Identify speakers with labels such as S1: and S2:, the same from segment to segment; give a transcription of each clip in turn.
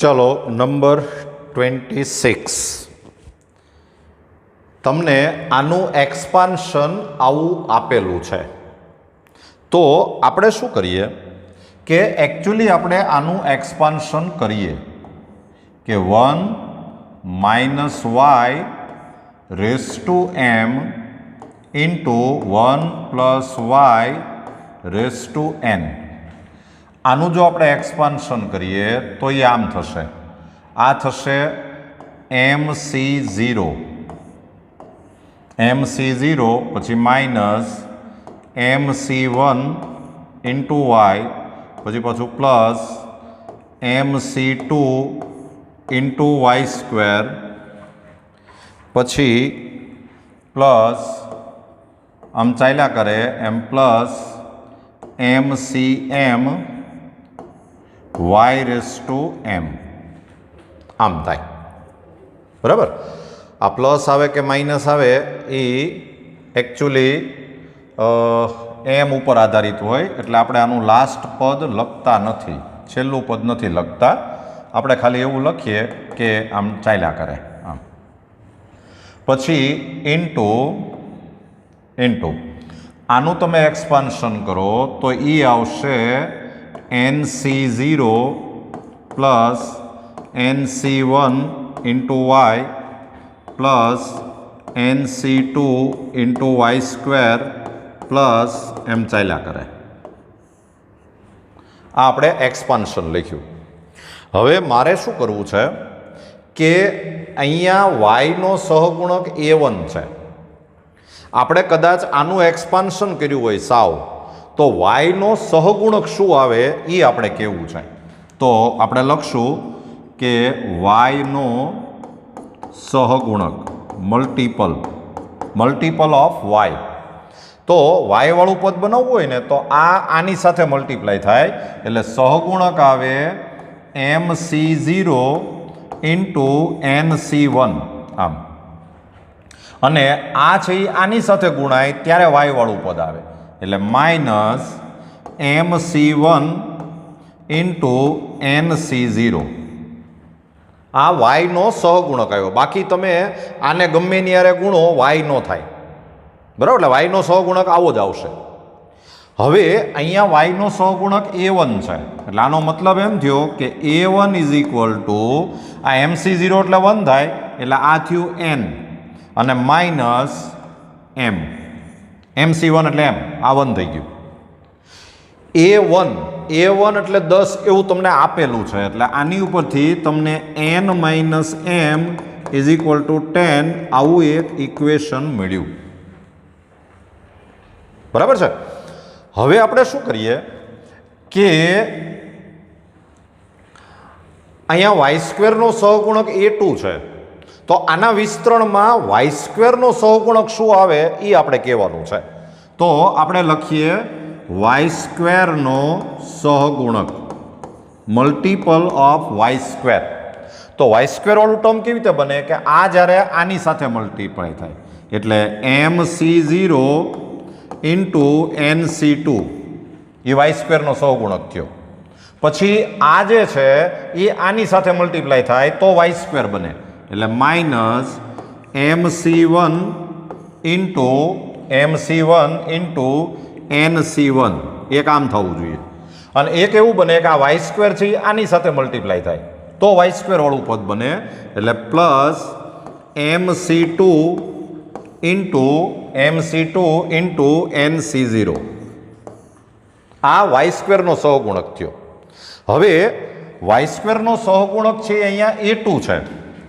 S1: चलो नंबर 26 तमने आनु एक्सपान्शन आवु आपेलू है तो आपणे शू करिए कि एक्चुअली आपणे आनु एक्सपान्शन करिए कि 1 minus y raise to m into 1 plus y raise to n आनु जो आपणे एक्सपान्शन करिए तो ये आम थशे आ थशे MC0 MC0 पछी माइनस MC1 इंटू वाय पछी पाछू plus MC2 into Y square पछी प्लस आम चाल्या करे M plus MCM Y raise to M आम थाय बराबर। आ प्लस आवे के माइनस आवे ए एक्चुअली एम ऊपर आधारित होय एटले आपणे आनुं लास्ट पद लखता नथी, छेल्लुं पद नथी लखता, आपणे खाली एवुं लखीए के आम चाल्या करे आम। पछी इंटू इंटू आनुं तमे एक्सपान्शन करो तो ई आवशे NC0 प्लस NC1 इंटू वाय plus NC2 into Y square plus M चाल्या करे। आ आपणे एक्सपान्शन लख्युं। हवे मारे शुं करवुं छे के अहींया वाय नो सहगुणक A1 छे, आपणे कदाच आनुं एक्सपान्शन कर्युं होय साव तो वाय नो सहगुणक शू आवे ई आपणे कहेवुं छे। तो आपणे लखशुं के वाय नो सहगुणक मल्टीपल ऑफ वाय। तो वाय वाळुं पद बनाववुं होय ने तो आनी साथे मल्टीप्लाय थाय एटले सहगुणक आवे MC0 इंटू NC1 आम अने आ छे आनी साथे गुणाय त्यारे वाय वाळुं पद आवे एटले माइनस MC1 इंटू NC0 आ वाय नो सहगुणक आव्यो। बाकी तमे आने गमे नी हारे गुणो वाय नो थाय बराबर, એટલે वाय नो सहगुणक आवो ज आवशे। हवे अहींया वाय नो सहगुणक A1 छे એટલે આનો મતલબ એમ થયો કે A1 is equal to uh MC0 એટલે 1 थाय એટલે आ थयुं N અને माइनस M MC1 એટલે M आ 1 થઈ ગયું। A1 એટલે 10 એવું તમને આપેલું છે એટલે આની ઉપરથી તમને N minus M is equal two 10 આવું એક ઇક્વેશન મળ્યું બરાબર છે। હવે આપણે શું કરીએ કે અહીંયા વાય સ્ક્વેરનો સહગુણક A2 છે તો આના વિસ્તરણમાં વાય સ્ક્વેરનો સહગુણક શું આવે એ આપણે કહેવાનું છે। તો આપણે લખીએ વાય સ્ક્વેરનો સહગુણક મલ્ટીપલ ઓફ વાય સ્ક્વેર। તો વાય સ્ક્વેર વાળું ટર્મ કેવી રીતે બને કે આ જ્યારે આની સાથે મલ્ટીપ્લાય થાય એટલે MC0 इंटू NC2 એ વાય સ્ક્વેરનો સહગુણક થયો। પછી આ જે છે એ આની સાથે મલ્ટીપ્લાય થાય તો વાય સ્ક્વેર બને એટલે માઇનસ MC1 इंटू NC1 એક આમ થવું જોઈએ અને એક એવું બને કે આ વાય સ્ક્વેર છે આની સાથે મલ્ટીપ્લાય થાય તો વાય સ્ક્વેર વાળું પદ બને એટલે પ્લસ MC2 इंटू NC0 आ वाय स्क्वेर नो सहगुणक थयो। हवे वाय स्क्वेर नो सहगुणक छे अहींया A2 छे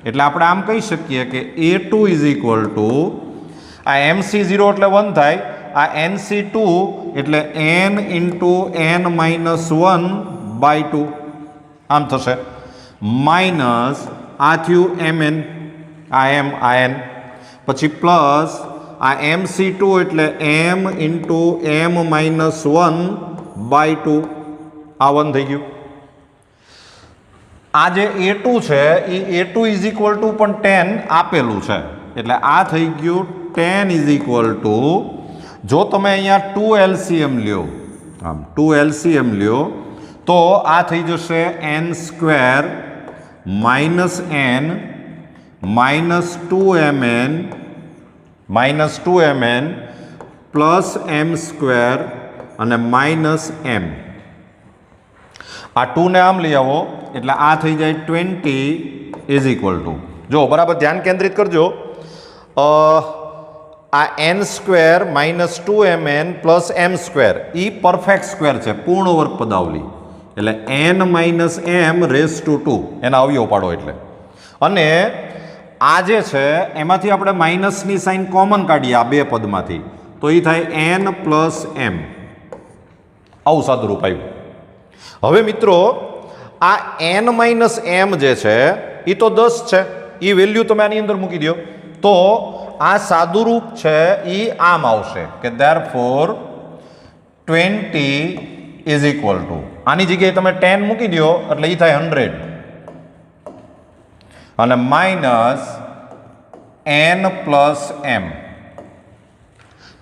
S1: એટલે આપણે આમ કહી શકીએ કે A2 ઇઝ ઇક્વલ ટુ આ MC0 એટલે 1 થાય આ NC2 એટલે N into N minus 1 by 2 આમ થશે માઇનસ આ થયું MN આ M આ N પછી પ્લસ आ MC2 એટલે M into M minus 1 by 2 आ 1 થઈ ગયું। आ जे A2 છે એ A2 ઇઝ ઇક્વલ ટુ પણ 10 આપેલું છે એટલે આ થઈ ગયું 10 ઇઝ ઇક્વલ ટુ જો તમે અહીંયા 2 LCM લ્યો આમ 2 LCM લ્યો तो आ थी जशे n square -n -2mn plus m² અને -m. આ 2 ને આમ લઈ આવો એટલે આ થઈ જાય 20 ઇઝ ઇક્વલ ટુ, જો બરાબર ધ્યાન કેન્દ્રિત કરજો, આ n² -2mn પ્લસ m² એ પરફેક્ટ સ્ક્વેર છે, પૂર્ણ વર્ગ પદાવલી, એટલે n -m⁻², એના અવયવ પાડો એટલે. અને આ જે છે એમાંથી આપણે માઇનસની સાઇન કોમન કાઢીએ આ બે પદમાંથી, તો એ થાય n પ્લસ m. આવું સાદું રૂપ આવ્યું. હવે મિત્રો આ n -m જે છે એ તો 10 છે, એ વેલ્યુ તમે આની અંદર મૂકી દો, તો આ સાદું રૂપ છે એ આમ આવશે કે therefore 20 ઇઝ ઇક્વલ ટુ, આની જગ્યાએ તમે 10 મૂકી દો એટલે એ થાય 100 અને -n પ્લસ m.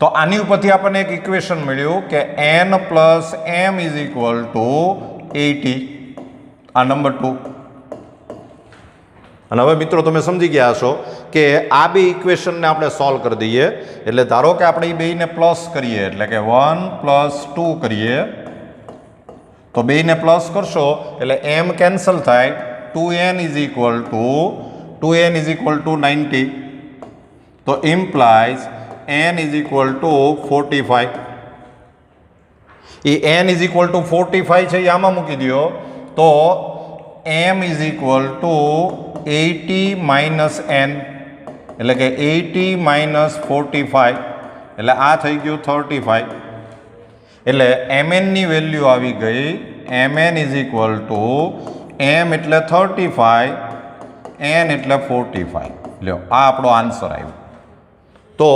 S1: તો આની ઉપરથી આપણને એક ઇક્વેશન મળ્યું કે n plus m is equal two 80, આ નંબર 2. અને હવે મિત્રો તમે સમજી ગયા હશો કે આ બે ઇક્વેશનને આપણે સોલ્વ કરી દઈએ, એટલે ધારો કે આપણે એ બેને પ્લસ કરીએ એટલે કે 1 + 2 કરીએ, તો બેને પ્લસ કરશો એટલે m કેન્સલ થાય, 2n ઇઝ ઇક્વલ ટુ 90, તો implies n is equal two 45. A n is equal two 45 છે એ આમાં મૂકી દો, તો m is equal two 80 - n, એટલે કે 80 - 45, એટલે આ થઈ ગયું 35. એટલે mn ની વેલ્યુ આવી ગઈ, mn is equal two m એટલે 35, n એટલે 45. લ્યો આ આપણો આન્સર આવ્યો. તો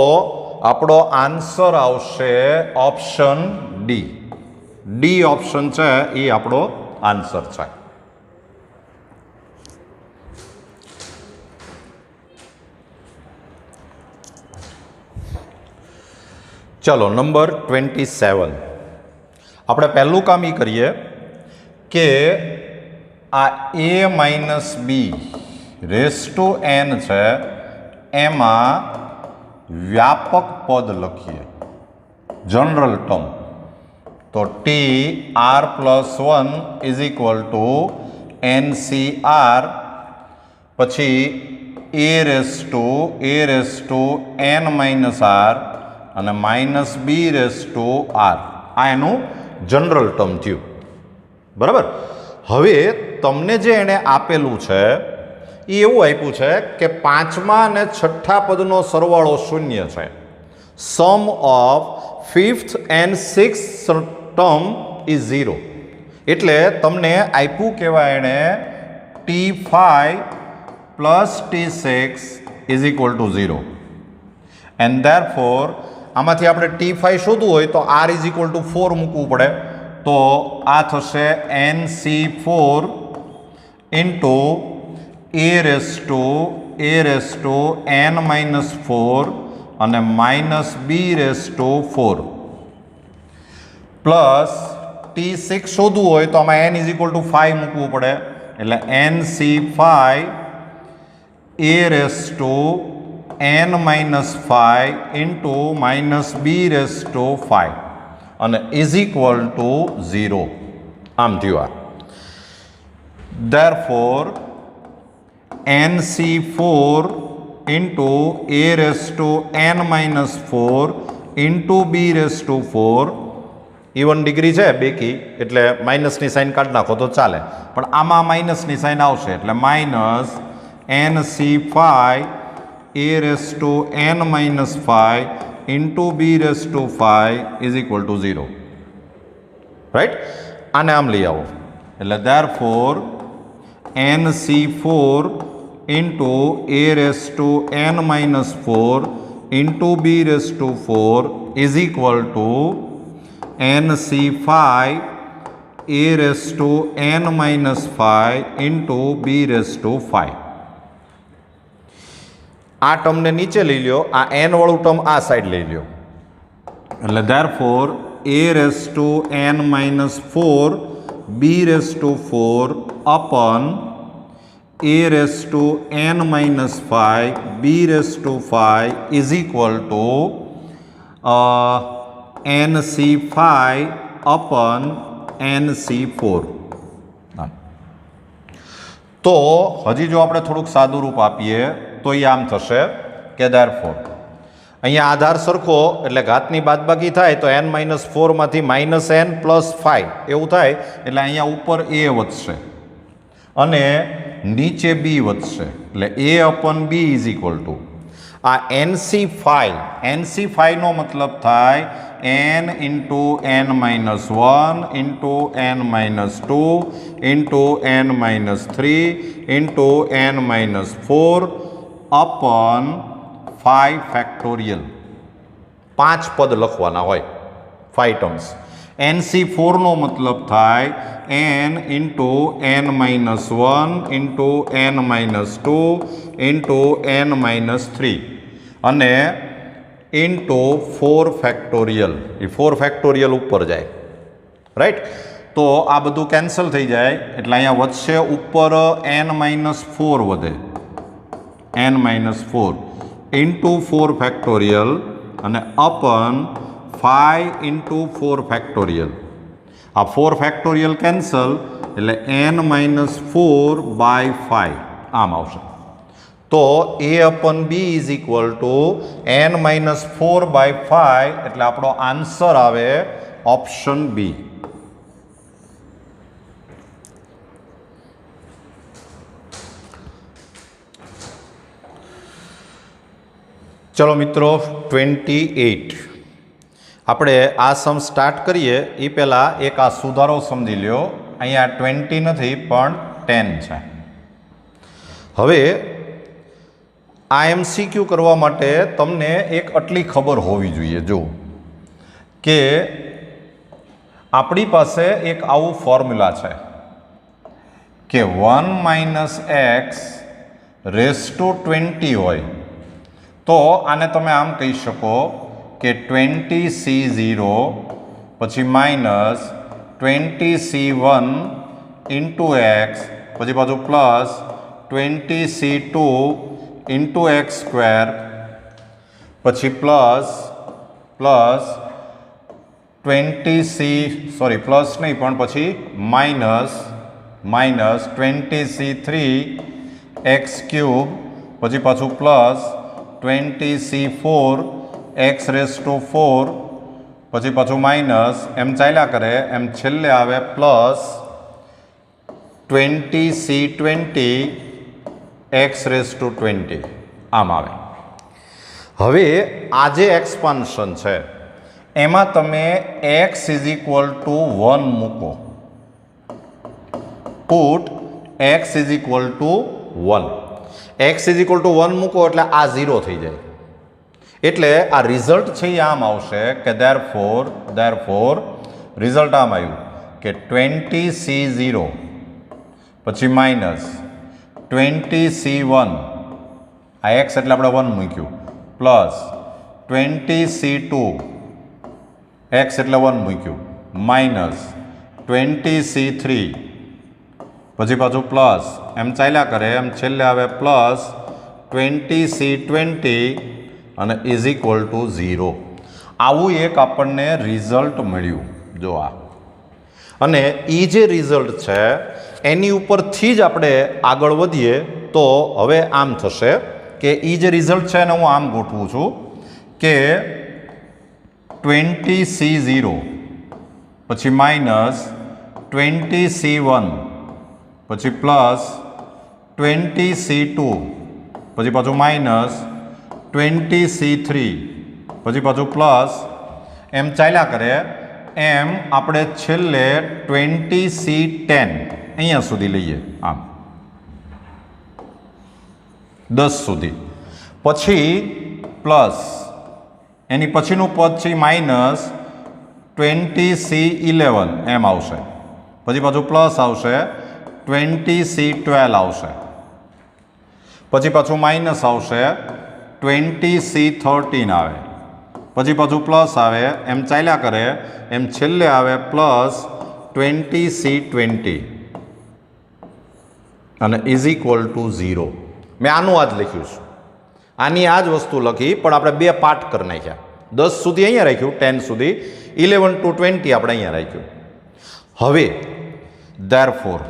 S1: આપણો આન્સર આવશે ઓપ્શન ડી. ડી ઓપ્શન છે એ આપણો આન્સર છે. ચલો નંબર 27. આપણે પહેલું કામ એ કરીએ કે આ a-b⁻n છે એમાં વ્યાપક પદ લખીએ, જનરલ ટર્મ. તો tr+1 is equal two ncr, પછી a⁻n−r અને -b⁻r, આ એનું જનરલ ટર્મ થયું. બરાબર. હવે તમને જે એણે આપેલું છે એ એવું આપ્યું છે કે 5મા અને 6ઠ્ઠા પદનો સરવાળો 0 છે. Sum of 5th and 6th term is 0. એટલે તમને આપ્યું કહેવાય એણે t5 + t6 is equal to 0. And therefore આમાંથી આપણે t5 શોધવું હોય તો r ઇઝ ઇક્વલ ટુ 4 મૂકવું પડે, તો આ થશે nc4 ઇન્ટુ a⁻n−4 અને -b⁻4 પ્લસ t6 શોધવું હોય તો આમાં n ઇઝ ઇક્વલ ટુ 5 મૂકવું પડે, એટલે nc5 a⁻n−5 ઇન્ટુ -b⁻5 અને ઇઝ ઇક્વલ ટુ 0. આમ થયું આ. Therefore nc4 into a⁻n−4 into b⁻4, even degree છે બેકી એટલે માઇનસની સાઇન કાઢી નાખો તો ચાલે, પણ આમાં માઇનસની સાઇન આવશે એટલે -nc5 a⁻n−5 into b⁻5 is equal to 0. Right. આને આમ લઈ આવો એટલે therefore nc4 into a⁻n−4 into b⁻4 is equal two nc5 a⁻n−5 into b⁻5. આ ટર્મને નીચે લઈ લ્યો, આ n વાળું ટર્મ આ સાઈડ લઈ લ્યો, એટલે therefore a⁻n−4 b⁻4 અપન a raised to n minus 5 b raised to 5 is equal to nc5 upon nc4. તો હજી જો આપણે થોડુંક સાદું રૂપ આપીએ તો એ આમ થશે કે therefore અહીંયા આધાર સરખો એટલે ઘાતની બાદબાકી થાય તો n માઇનસ 4 માંથી માઇનસ n પ્લસ 5 એવું થાય એટલે અહીંયા ઉપર a વધશે અને નીચે b વધશે એટલે a upon b is equal two આ nc5 નો મતલબ થાય n into n minus 1 into n minus 2 into n minus 3 into n minus 4 upon 5 factorial 5 પદ લખવાના હોય 5 ટર્મ્સ. nc4 નો મતલબ થાય n into n minus 1 into n minus 2 into n minus 3 અને into 4 factorial. એ 4 factorial ઉપર જાય રાઈટ. તો આ બધું કેન્સલ થઈ જાય એટલે અહીંયા વધશે ઉપર n માઇનસ 4 વધે n માઇનસ 4 ઇન્ટુ 4 ફેક્ટોરિયલ અને અપન 5 ઇન્ટુ 4 ફેક્ટોરિયલ. આ 4 ફેક્ટોરિયલ કેન્સલ એટલે n માઇનસ 4 બાય 5 આમ આવશે. તો a upon b is equal to n minus 4 by 5 એટલે આપણો આન્સર આવે ઓપ્શન બી. ચલો મિત્રો 28 આપણે આ સમ સ્ટાર્ટ કરીએ એ પહેલાં એક આ સુધારો સમજી લ્યો. અહીંયા 20 નથી પણ 10 છે. હવે આ MCQ કરવા માટે તમને એક આટલી ખબર હોવી જોઈએ જો કે આપણી પાસે એક આવું ફોર્મ્યુલા છે કે 1 માઇનસ એક્સ રેસ ટુ 20 હોય તો આને તમે આમ કહી શકો કે 20C0 પછી માઇનસ 20C1 ઇન્ટુ એક્સ પછી પાછું plus 20C2 into x square પછી પ્લસ 20C પ્લસ નહીં પણ પછી માઇનસ 20C3 એક્સ ક્યુબ પછી પાછું plus 20C4 x raise to 4 પછી પાછું માઇનસ એમ ચાલ્યા કરે એમ છેલ્લે આવે plus 20C20 x raise to 20 આમ આવે. હવે આ જે એક્સપાન્શન છે એમાં તમે એક્સ ઇઝ ઇક્વલ ટુ 1 મૂકો. Put x is equal two 1. X is equal two 1 મૂકો એટલે આ 0 થઈ જાય એટલે આ રિઝલ્ટ છે એ આમ આવશે કે therefore રિઝલ્ટ આમ આવ્યું કે 20C0 પછી માઇનસ 20C1 આ એક્સ એટલે આપણે 1 મૂક્યું પ્લસ 20C2 એક્સ એટલે 1 મૂક્યું માઇનસ 20C3 પછી પાછું પ્લસ એમ ચાલ્યા કરે એમ છેલ્લે આવે પ્લસ 20C20 અને ઇઝ ઇક્વલ ટુ 0. આવું એક આપણને રિઝલ્ટ મળ્યું જો આ. અને એ જે રિઝલ્ટ છે એની ઉપરથી જ આપણે આગળ વધીએ તો હવે આમ થશે કે એ જે રિઝલ્ટ છે એને હું આમ ગોઠવું છું કે 20C0 પછી માઇનસ 20C1 પછી પ્લસ 20C2 પછી પાછું માઇનસ 20C3 પછી પાછું પ્લસ એમ ચાલ્યા કરે એમ આપણે છેલ્લે 20C10 અહીંયા સુધી લઈએ આમ 10 સુધી પછી પ્લસ એની પછીનું પદ છે માઇનસ 20C11 એમ આવશે પછી પાછું પ્લસ આવશે 20C12 આવશે પછી પાછું માઇનસ આવશે 20C13 આવે પછી પાછું પ્લસ આવે એમ ચાલ્યા કરે એમ છેલ્લે આવે પ્લસ 20C20 અને ઇઝ ઇક્વલ ટુ 0. મેં આનું આ જ લખ્યું છે, આની આ જ વસ્તુ લખી, પણ આપણે બે પાર્ટ કરી નાખ્યા. 10 સુધી અહીંયા રાખ્યું, 10 સુધી, 11 to 20 આપણે અહીંયા રાખ્યું. હવે ધેરફોર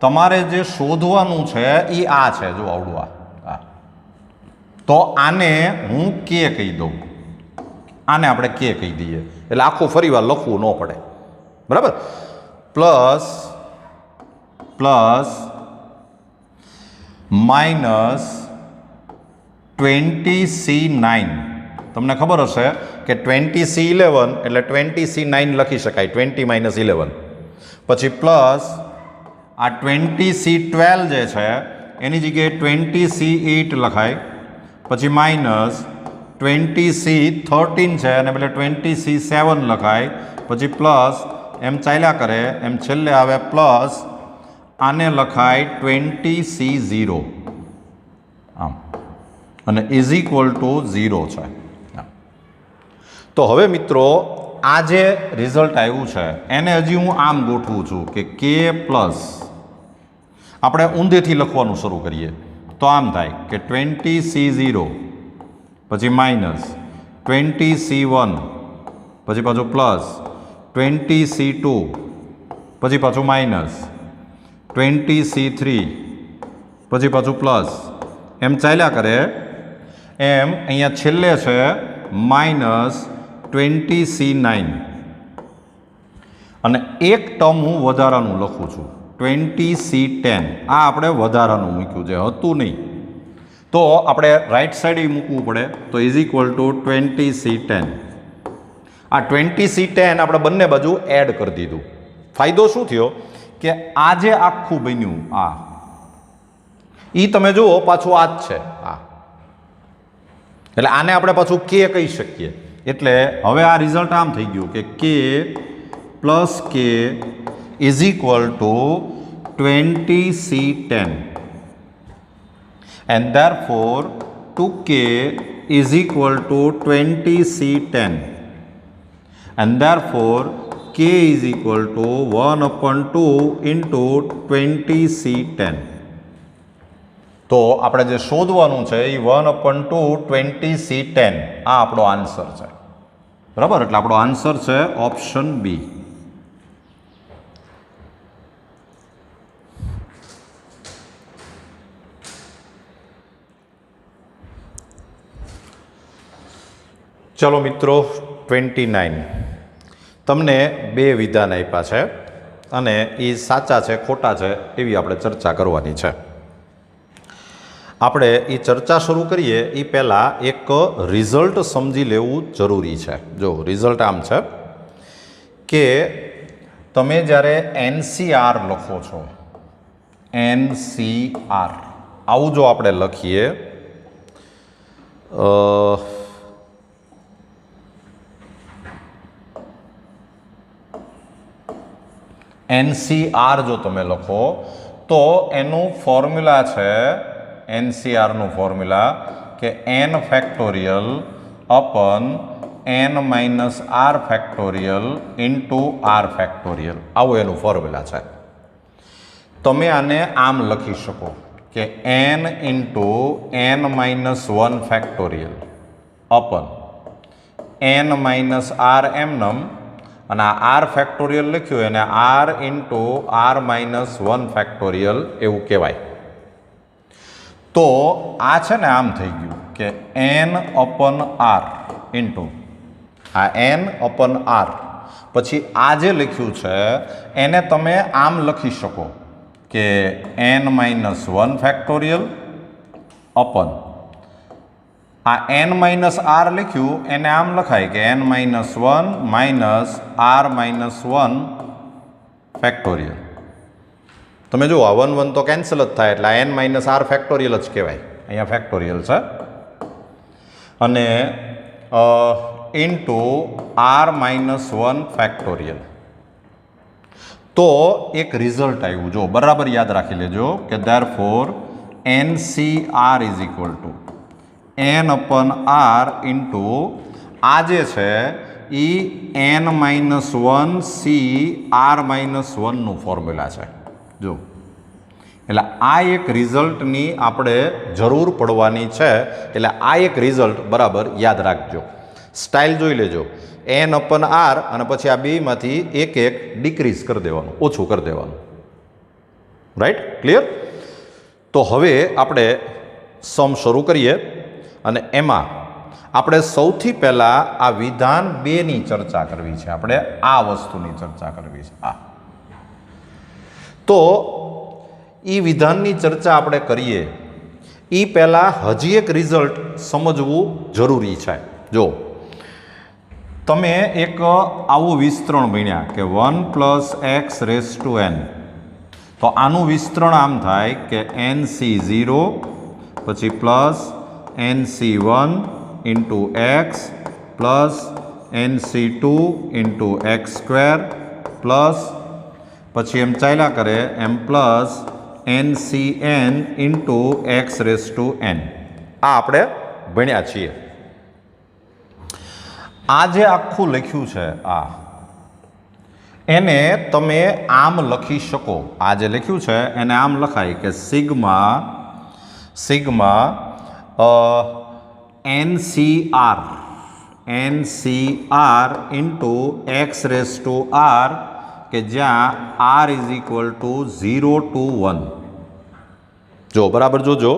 S1: તમારે જે શોધવાનું છે એ આ છે, જો આવડું આ. તો આને હું કે કહી દઉં, આને આપણે કે કહી દઈએ, એટલે આખું ફરી વાર લખવું ન પડે, બરાબર. Plus minus 20C9. તમને ખબર હશે કે 20C11 એટલે 20C9 લખી શકાય, 20 - 11. પછી પ્લસ આ 20C12 જે છે એની જગ્યાએ 20C8 લખાય. પછી માઇનસ 20C13 છે અને પેલે 20C7 લખાય. પછી પ્લસ એમ ચાલ્યા કરે, એમ છેલ્લે આવે પ્લસ, આને લખાય 20C0 આમ, અને ઇઝ ઇક્વલ ટુ 0 છે. તો હવે મિત્રો આ જે રિઝલ્ટ આવ્યું છે એને હજી હું આમ ગોઠવું છું કે કે પ્લસ, આપણે ઊંધેથી લખવાનું શરૂ કરીએ તો આમ થાય કે 20C0 પછી માઇનસ 20C1 પછી પાછું પ્લસ 20C2 પછી પાછું માઇનસ 20C3 પછી પાછું પ્લસ, એમ ચાલ્યા કરે. એમ અહીંયા છેલ્લે છે માઇનસ 20C9 અને એક ટર્મ હું વધારાનું લખું છું 20C10. આ આપણે વધારાનું મૂક્યું, જે હતું નહીં. તો આપણે રાઈટ સાઈડ મૂકવું પડે, તો ઇઝ ઇક્વલ ટુ 20C10. આ 20C10 આપણે બંને બાજુ એડ કરી દીધું. ફાયદો શું થયો કે આ જે આખું બન્યું આ એ તમે જુઓ પાછું આ જ છે આ, એટલે આને આપણે પાછું કે કહી શકીએ. એટલે હવે આ રિઝલ્ટ આમ થઈ ગયું કે કે પ્લસ કે is equal two 20C10 and therefore 2k is equal two 20C10 and therefore k is equal two 1/2 into 20C10. તો આપણે જે શોધવાનું છે એ 1/2 20C10 આ આપણો આન્સર છે, બરાબર. એટલે આપણો આન્સર છે ઓપ્શન બી. ચલો મિત્રો, 29. તમને બે વિધાન આપ્યા છે અને એ સાચા છે ખોટા છે એવી આપણે ચર્ચા કરવાની છે. આપણે એ ચર્ચા શરૂ કરીએ એ પહેલાં એક રિઝલ્ટ સમજી લેવું જરૂરી છે. જો રિઝલ્ટ આમ છે કે તમે જ્યારે NCR લખો છો, NCR આવું જો આપણે લખીએ, NCR જો તમે લખો તો એનું ફોર્મ્યુલા છે, NCRનું ફોર્મ્યુલા કે n factorial upon n - r factorial into r factorial, આવું એનું ફોર્મ્યુલા છે. તમે આને આમ લખી શકો કે n into n - 1 factorial upon n - r એમનમ, અને આ r ફેક્ટોરિયલ લખ્યું એને r ઇન્ટુ r - 1 ફેક્ટોરિયલ એવું કહેવાય. તો આ છે ને આમ થઈ ગયું કે n/r ઇન્ટુ આ n/r, પછી આ જે લખ્યું છે એને તમે આમ લખી શકો કે n - 1 ફેક્ટોરિયલ અપન આ n - r લખ્યું એને આમ લખાય કે n - 1 માઇનસ r - 1 ફેક્ટોરિયલ. તમે જુઓ આ 1 1 તો કેન્સલ જ થાય એટલે n - r ફેક્ટોરિયલ જ કહેવાય, અહીંયા ફેક્ટોરિયલ છે. અને ઇન્ટુ r - 1 ફેક્ટોરિયલ. તો એક રિઝલ્ટ આવ્યું, જો બરાબર યાદ રાખી લેજો કે therefore NCR is equal two n/r into આ જે છે એ n - 1 C r - 1 નું ફોર્મ્યુલા છે. જો એટલે આ એક રિઝલ્ટની આપણે જરૂર પડવાની છે, એટલે આ એક રિઝલ્ટ બરાબર યાદ રાખજો. સ્ટાઇલ જોઈ લેજો, n/r અને પછી આ બેમાંથી એક એક ડિક્રીઝ કરી દેવાનું, ઓછું કરી દેવાનું. Right, clear? તો હવે આપણે સમ શરૂ કરીએ અને એમાં આપણે સૌથી પહેલાં આ વિધાન 2ની ચર્ચા કરવી છે. આપણે આ વસ્તુની ચર્ચા કરવી છે. તો એ વિધાનની ચર્ચા આપણે કરીએ એ પહેલાં હજી એક રિઝલ્ટ સમજવું જરૂરી છે. જો તમે એક આવું વિસ્તરણ ભણ્યા કે 1 + x⁴n, તો આનું વિસ્તરણ આમ થાય કે nc0 પછી plus nc1 × x plus nc2 × x² plus પછી એમ ચાલ્યા કરે એમ પ્લસ ncn × x⁴n. આ આપણે ભણ્યા છીએ. આ જે આખું લખ્યું છે એને તમે આમ લખી શકો. આ જે લખ્યું છે એને આમ લખાય કે સિગ્મા NCR × x⁴r, કે જ્યાં r = 0 to 1. જો બરાબર જોજો,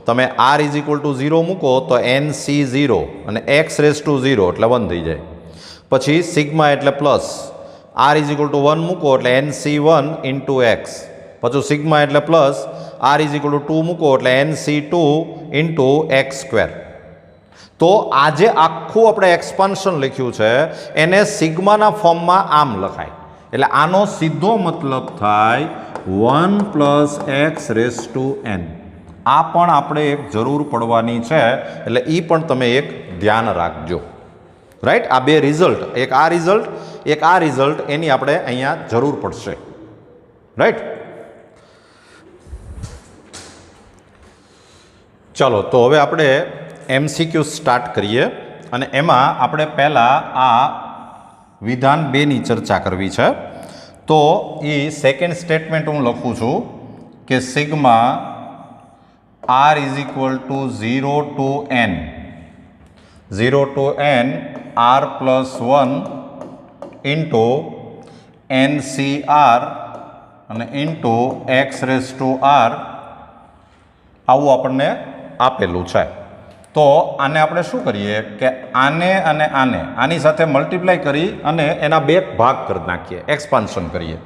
S1: તમે r = 0 મૂકો તો nc0 અને x⁴0 એટલે 1 થઈ જાય. પછી સિગ્મા એટલે પ્લસ, r = 1 મૂકો એટલે nc1 × x, પછી સિગ્મા એટલે પ્લસ, r = 2 મૂકો એટલે nc2 × x². તો આજે આખું આપણે એક્સપાન્શન લખ્યું છે એને સિગ્માના ફોર્મમાં આમ લખાય. એટલે આનો સીધો મતલબ થાય 1 + x⁴n. આ પણ આપણે એક જરૂર પડવાની છે, એટલે એ પણ તમે એક ધ્યાન રાખજો. રાઈટ, આ બે રિઝલ્ટ, એક આ રિઝલ્ટ એની આપણે અહીંયા જરૂર પડશે. રાઈટ, ચાલો તો હવે આપણે MCQ સ્ટાર્ટ કરીએ અને એમાં આપણે પહેલાં આ વિધાન 2ની ચર્ચા કરવી છે. તો એ સેકન્ડ સ્ટેટમેન્ટ હું લખું છું કે sigma r = 0 to n r + 1 × NCR અને x⁴r આવું આપણને આપેલું છે. તો આને આપણે શું કરીએ કે આને અને આની સાથે મલ્ટીપ્લાય કરી અને એના બે ભાગ કરી નાખીએ, એક્સપાન્શન કરીએ.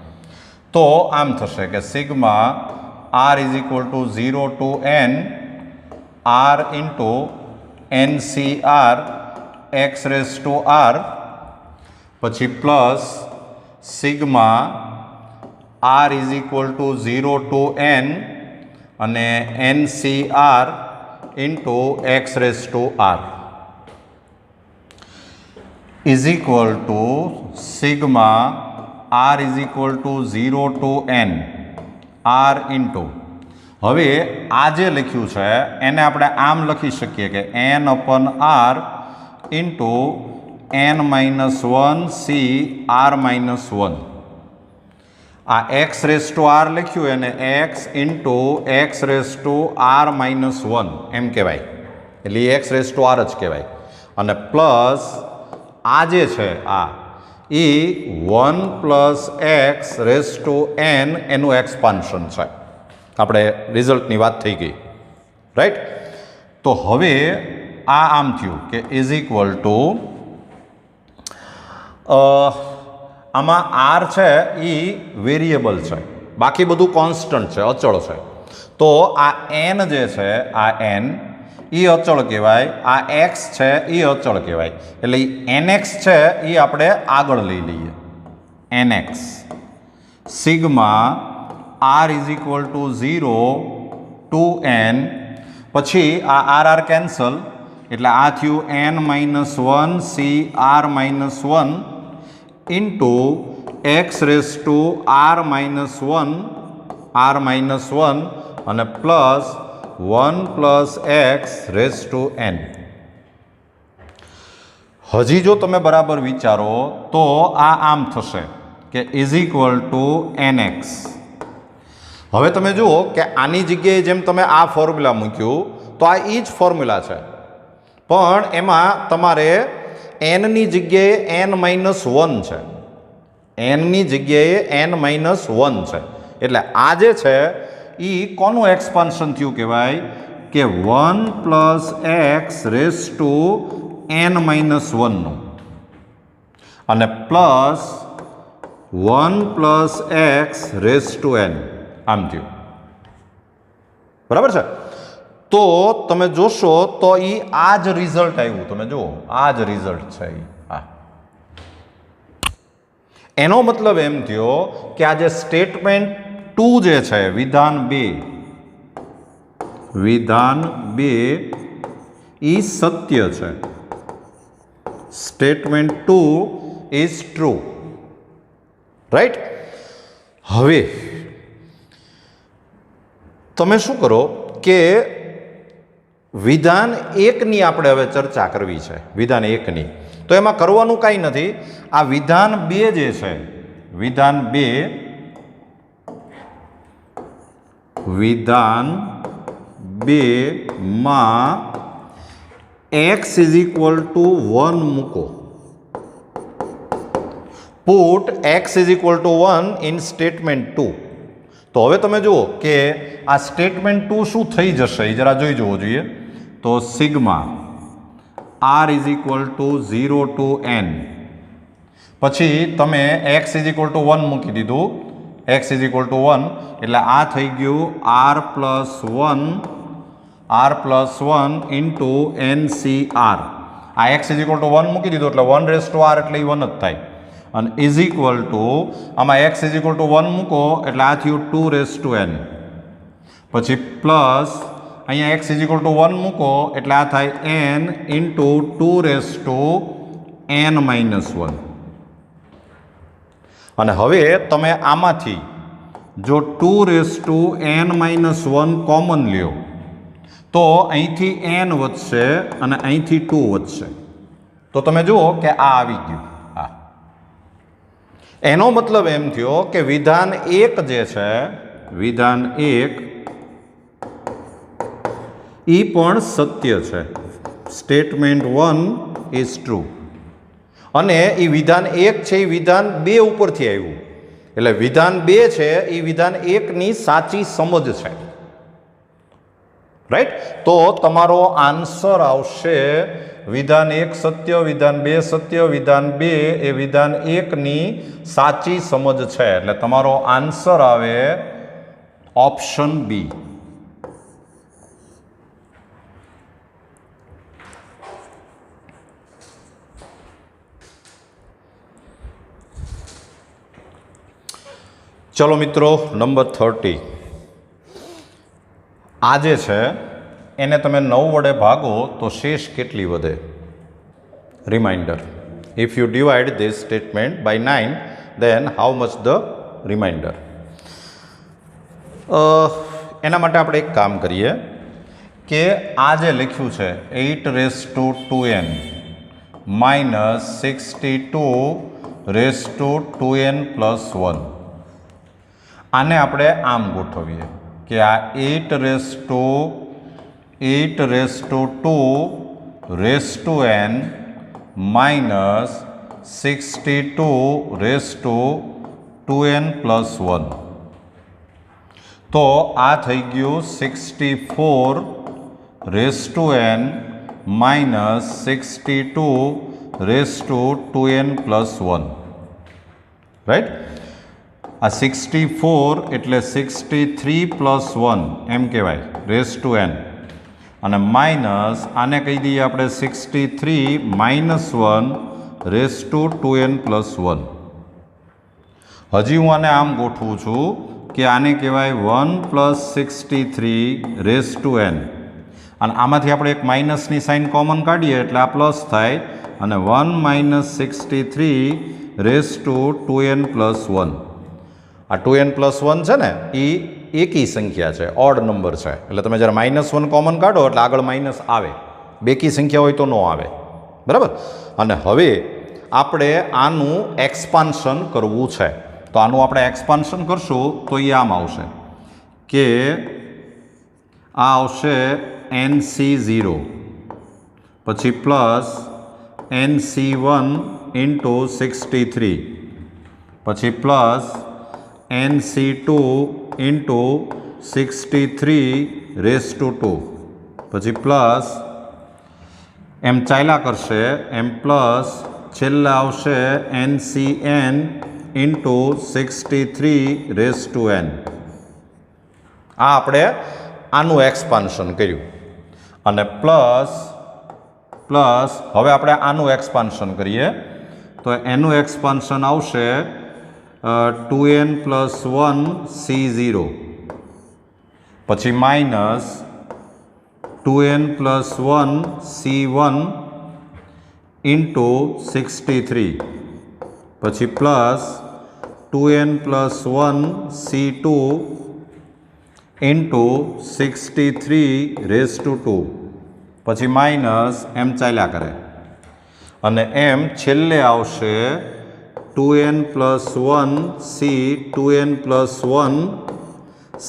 S1: તો આમ થશે કે sigma r = 0 to n r × NCR x⁴r પછી plus sigma r = 0 to n અને NCR × x⁴r = sigma r = 0 to n r × હવે આ જે લખ્યું છે એને આપણે આમ લખી શકીએ કે n/r × n-1 આ x⁴r લખ્યું એને x × x⁴r-1 એમ કહેવાય, એટલે એ x⁴r જ કહેવાય. અને પ્લસ આ જે છે એ 1 + x⁴n એનું એક્સપાન્શન છે. આપણે રિઝલ્ટની વાત થઈ ગઈ. રાઈટ, તો હવે આમ થયું કે આમાં r છે એ વેરિયેબલ છે, બાકી બધું કોન્સ્ટન્ટ છે, અચળ છે. તો આ n જે છે આ n એ અચળ કહેવાય, આ x છે એ અચળ કહેવાય. એટલે nx છે એ આપણે આગળ લઈ લઈએ. nx sigma r = 0 to n, પછી આ r કેન્સલ એટલે આ થયું n-1 CR-1 × x⁴r-1 r-1 અને પ્લસ 1 + x⁴n. હજી જો તમે બરાબર વિચારો તો આ આમ થશે કે = nx. હવે તમે જુઓ કે આની જગ્યાએ જેમ તમે આ ફોર્મ્યુલા મૂક્યું તો આ એ જ ફોર્મ્યુલા છે, પણ એમાં તમારે એનની જગ્યાએ n-1 છે, એનની જગ્યાએ n-1 છે. એટલે આ જે છે એ કોનું એક્સપાન્શન થયું કહેવાય કે 1 + x રેઝ ટુ n-1 નું, અને plus 1 + x raise to n આમ થયું. બરાબર છે? તો તમે જોશો તો એ આ જ રિઝલ્ટ આવ્યું. તમે જુઓ આ જ રિઝલ્ટ છે. આ એનો મતલબ એમ થયો કે આ જે સ્ટેટમેન્ટ 2 જે છે, વિધાન 2 એ સત્ય છે. Statement 2 is true. રાઈટ? હવે તમે શું કરો કે વિધાન 1ની આપણે હવે ચર્ચા કરવી છે. વિધાન 1ની તો એમાં કરવાનું કાંઈ નથી. આ વિધાન 2 જે છે, વિધાન 2 માં x = 1 મૂકો. Put x = 1 in statement 2. તો હવે તમે જુઓ કે આ સ્ટેટમેન્ટ 2 શું થઈ જશે એ જરા જોઈ જવો જોઈએ. તો સિગ્મા r = 0 to n, પછી તમે x = 1 મૂકી દીધું. x = 1 એટલે આ થઈ ગયું r + 1 ઇન્ટુ NCR. આ x = 1 મૂકી દીધું એટલે 1r એટલે 1 જ થાય, અને ઇઝ ઇક્વલ ટુ આમાં x = 1 મૂકો એટલે આ થયું 2n, પછી પ્લસ અહીંયા x = 1 મૂકો એટલે આ થાય n ઇન્ટુ 2n-1. અને હવે તમે આમાંથી જો 2n-1 કોમન લ્યો તો અહીંથી n વધશે અને અહીંથી 2 વધશે. તો તમે જુઓ કે આ આવી ગયું. હા, એનો મતલબ એમ થયો કે વિધાન 1 જે છે, વિધાન 1 એ પણ સત્ય છે. Statement 1 is true. અને એ વિધાન 1 છે એ વિધાન 2 ઉપરથી આવ્યું. એટલે વિધાન 2 છે એ વિધાન 1ની સાચી સમજ છે. રાઈટ? તો તમારો આન્સર આવશે વિધાન 1 સત્ય, વિધાન 2 સત્ય, વિધાન 2 એ વિધાન 1ની સાચી સમજ છે. એટલે તમારો આન્સર આવે ઓપ્શન બી. ચલો મિત્રો, નંબર 30. આ જે છે એને તમે 9 વડે ભાગો તો શેષ કેટલી વધે? Remainder. If you divide this statement by 9 then how much the remainder? એના માટે આપણે એક કામ કરીએ કે આ જે લખ્યું છે 8^2n -62^2n + 1, આને આપણે આમ ગોઠવીએ કે આ 8^2n -62^2n + 1. તો આ થઈ ગયું 64^n -62^2n + 1. રાઈટ? આ 64 એટલે 63 + 1 એમ કહેવાય, (n). અને માઇનસ આને કહી દઈએ આપણે 63 - 1^2n + 1. હજી હું આને આમ ગોઠવું છું કે આને કહેવાય 1 + 63^n. અને આમાંથી આપણે એક માઇનસની સાઇન કોમન કાઢીએ એટલે આ પ્લસ થાય, અને 1 - 63^2n + 1. આ 2n + 1 છે ને એ એકી સંખ્યા છે, ઓડ નંબર છે. એટલે તમે જ્યારે -1 કોમન કાઢો એટલે આગળ માઇનસ આવે. બેકી સંખ્યા હોય તો ન આવે. બરાબર? અને હવે આપણે આનું એક્સપાન્શન કરવું છે. તો આનું આપણે એક્સપાન્શન કરશું તો એ આમ આવશે કે આ આવશે NC0 પછી પ્લસ NC1 ઇન્ટુ 63 પછી પ્લસ NC2 ઇન્ટુ 63^2 પછી પ્લસ એમ ચાલ્યા કરશે એમ પ્લસ છેલ્લે આવશે NCN ઇન્ટુ 63^n. આ આપણે આનું એક્સપાન્શન કર્યું અને પ્લસ હવે આપણે આનું એક્સપાન્શન કરીએ તો એનું એક્સપાન્શન આવશે 2n + 1 C0 પછી માઇનસ 2n + 1 C1 ઇન્ટુ 63 પછી પ્લસ 2n + 1 C2 ઇન્ટુ 63^2 પછી માઇનસ એમ ચાલ્યા કરે અને એમ છેલ્લે આવશે 2n + 1 C 2n + 1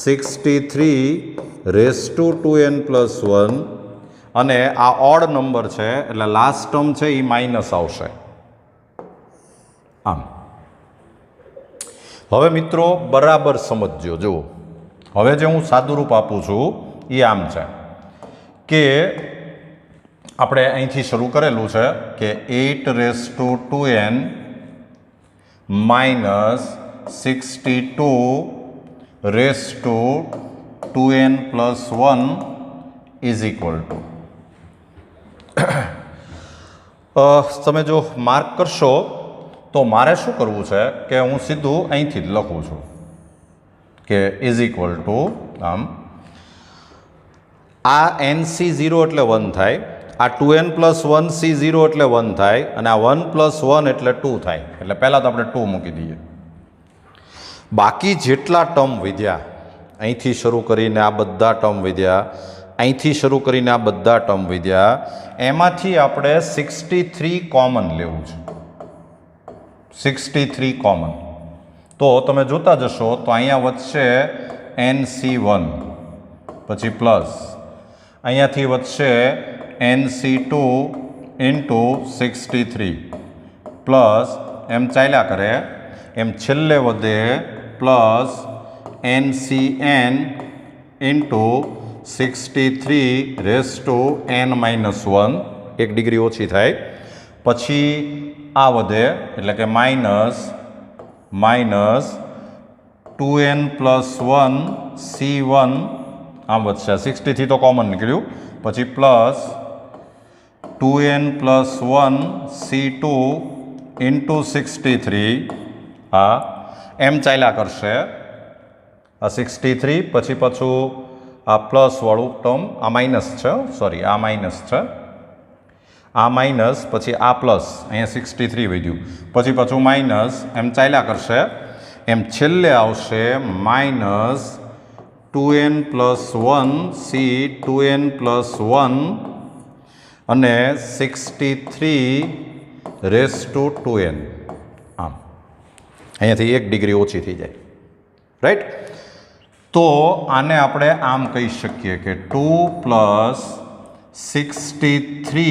S1: 63^2n + 1 અને આ ઓડ નંબર છે એટલે લાસ્ટ ટર્મ છે એ માઇનસ આવશે. આમ હવે મિત્રો બરાબર સમજજો. જુઓ હવે જે હું સાદુરૂપ આપું છું એ આમ છે કે આપણે અહીંથી શરૂ કરેલું છે કે 8^2n minus 62^2n + 1 is equal two તમે જો માર્ક કરશો તો મારે શું કરવું છે કે હું સીધું અહીંથી જ લખું છું કે ઇઝ ઇક્વલ ટુ આમ આ NC0 એટલે 1 થાય, આ 2n + 1 C0 એટલે 1 થાય અને આ 1 + 1 એટલે 2 થાય. એટલે પહેલાં તો આપણે 2 મૂકી દઈએ. બાકી જેટલા ટર્મ વધ્યા અહીંથી શરૂ કરીને આ બધા ટર્મ વધ્યા, અહીંથી શરૂ કરીને આ બધા ટર્મ વધ્યા, એમાંથી આપણે 63 કોમન લેવું છે. 63 કોમન તો તમે જોતા જશો તો અહીંયા વધશે NC1 પછી પ્લસ અહીંયાથી વધશે NC2 ઇન્ટુ 63 પ્લસ એમ ચાલ્યા કરે એમ છેલ્લે વધે plus NCN into 63^n - 1 1 degree ઓછી થાય પછી આ વધે એટલે કે માઇનસ 2n + 1 C1 આમ વધશે 63 તો કોમન નીકળ્યું પછી પ્લસ 2n + 1 C2 ઇન્ટુ 63 આ એમ ચાલ્યા કરશે આ 63 પછી પાછું આ પ્લસવાળું ટર્મ આ માઇનસ છે સોરી આ માઇનસ છે આ માઇનસ પછી આ પ્લસ અહીંયા 63 વધ્યું પછી પાછું માઇનસ એમ ચાલ્યા કરશે એમ છેલ્લે આવશે માઇનસ 2n + 1 C 2n + 1 અને 63^2n આમ અહીંયાથી 1 ડિગ્રી ઓછી થઈ જાય રાઈટ. તો આને આપણે આમ કહી શકીએ કે 2 + 63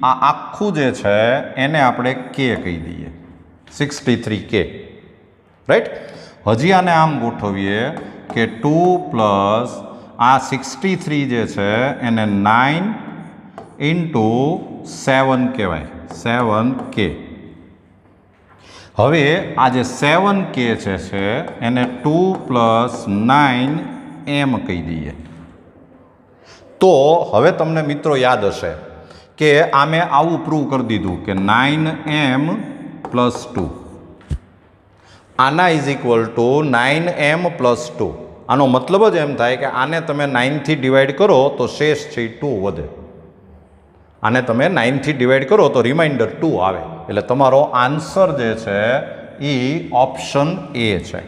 S1: આ આખું જે છે એને આપણે k કહી દઈએ 63k રાઈટ. હજી આને આમ ગોઠવીએ કે 2 + આ 63 જે છે એને 9 ઇન્ટુ 7 કહેવાય 7k. હવે આ જે 7k છે એને 2 + 9m કહી દઈએ. તો હવે તમને મિત્રો યાદ હશે કે આ મેં આવું પ્રૂવ કરી દીધું કે 9m + 2 આના ઇઝ ઇક્વલ ટુ 9m + 2. આનો મતલબ જ એમ થાય કે આને તમે 9 થી ડિવાઈડ કરો તો શેષ છે 2 વધે. આને તમે 9 થી ડિવાઈડ કરો તો રિમાઇન્ડર 2 આવે એટલે તમારો આન્સર જે છે એ ઓપ્શન A છે.